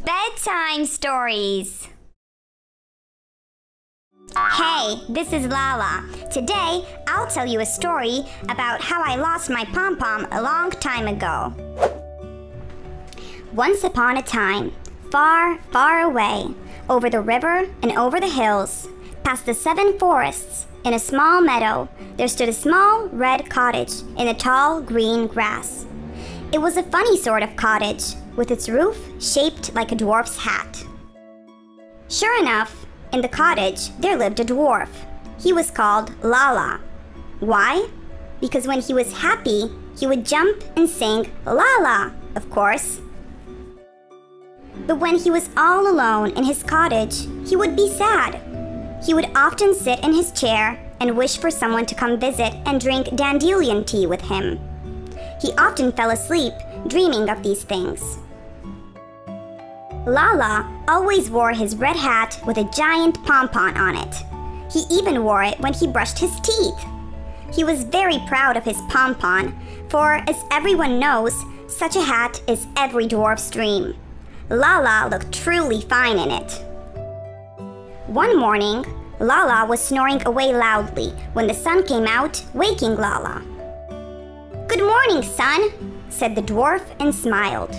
Bedtime Stories. Hey, this is LaLaa. Today, I'll tell you a story about how I lost my pom-pom a long time ago. Once upon a time, far, far away, over the river and over the hills, past the 7 forests, in a small meadow, there stood a small red cottage in the tall green grass. It was a funny sort of cottage, with its roof shaped like a dwarf's hat. Sure enough, in the cottage there lived a dwarf. He was called LaLaa. Why? Because when he was happy, he would jump and sing LaLaa, of course. But when he was all alone in his cottage, he would be sad. He would often sit in his chair and wish for someone to come visit and drink dandelion tea with him. He often fell asleep, dreaming of these things. LaLaa always wore his red hat with a giant pompon on it. He even wore it when he brushed his teeth. He was very proud of his pompon, for as everyone knows, such a hat is every dwarf's dream. LaLaa looked truly fine in it. One morning, LaLaa was snoring away loudly when the sun came out, waking LaLaa. "Good morning, son," said the dwarf and smiled.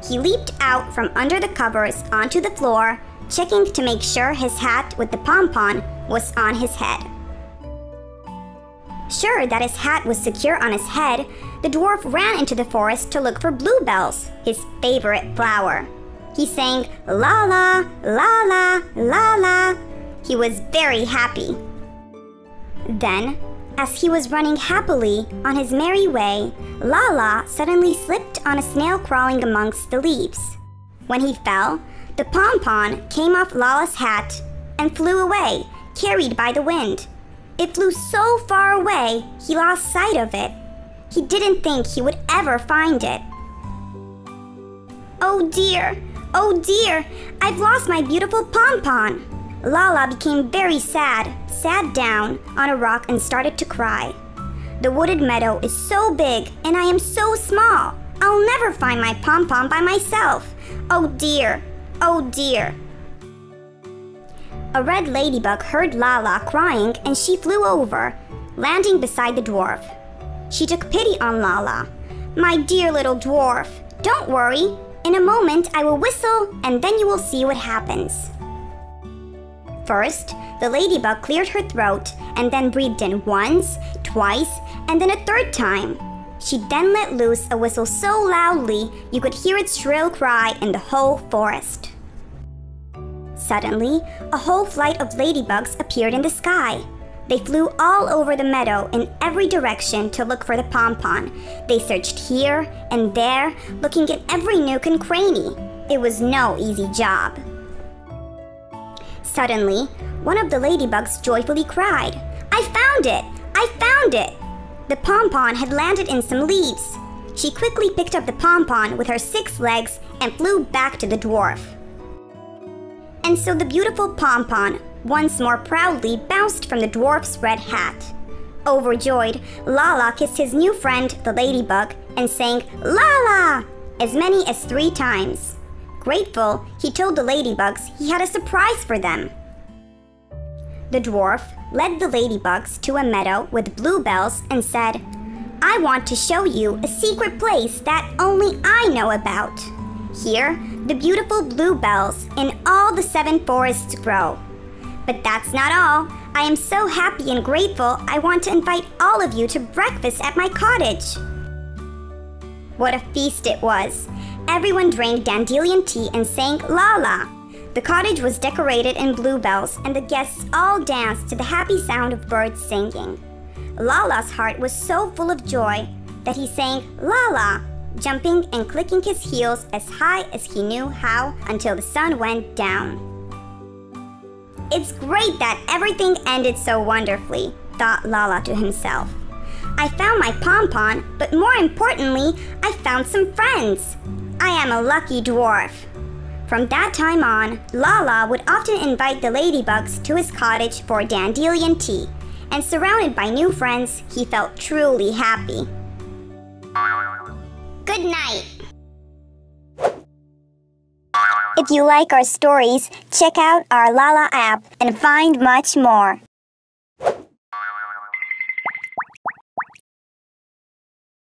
He leaped out from under the covers onto the floor, checking to make sure his hat with the pompon was on his head. Sure that his hat was secure on his head, the dwarf ran into the forest to look for bluebells, his favorite flower. He sang LaLaa, LaLaa, LaLaa. He was very happy. Then, as he was running happily on his merry way, LaLaa suddenly slipped on a snail crawling amongst the leaves. When he fell, the pompon came off LaLaa's hat and flew away, carried by the wind. It flew so far away, he lost sight of it. He didn't think he would ever find it. "Oh dear, I've lost my beautiful pompon." LaLaa became very sad, sat down on a rock and started to cry. "The wooded meadow is so big and I am so small. I'll never find my pom-pom by myself. Oh dear, oh dear." A red ladybug heard LaLaa crying and she flew over, landing beside the dwarf. She took pity on LaLaa. "My dear little dwarf, don't worry. In a moment I will whistle and then you will see what happens." First, the ladybug cleared her throat and then breathed in once, twice, and then a third time. She then let loose a whistle so loudly you could hear its shrill cry in the whole forest. Suddenly, a whole flight of ladybugs appeared in the sky. They flew all over the meadow in every direction to look for the pompon. They searched here and there, looking in every nook and cranny. It was no easy job. Suddenly, one of the ladybugs joyfully cried, "I found it! I found it!" The pompon had landed in some leaves. She quickly picked up the pompon with her 6 legs and flew back to the dwarf. And so the beautiful pompon once more proudly bounced from the dwarf's red hat. Overjoyed, LaLaa kissed his new friend, the ladybug, and sang LaLaa as many as 3 times. Grateful, he told the ladybugs he had a surprise for them. The dwarf led the ladybugs to a meadow with bluebells and said, "I want to show you a secret place that only I know about. Here, the beautiful bluebells in all the 7 forests grow. But that's not all. I am so happy and grateful I want to invite all of you to breakfast at my cottage." What a feast it was! Everyone drank dandelion tea and sang LaLaa. The cottage was decorated in bluebells and the guests all danced to the happy sound of birds singing. LaLaa's heart was so full of joy that he sang LaLaa, jumping and clicking his heels as high as he knew how until the sun went down. "It's great that everything ended so wonderfully," thought LaLaa to himself. "I found my pompon, but more importantly, I found some friends. I am a lucky dwarf." From that time on, LaLaa would often invite the ladybugs to his cottage for dandelion tea, and surrounded by new friends, he felt truly happy. Good night. If you like our stories, check out our LaLaa app and find much more.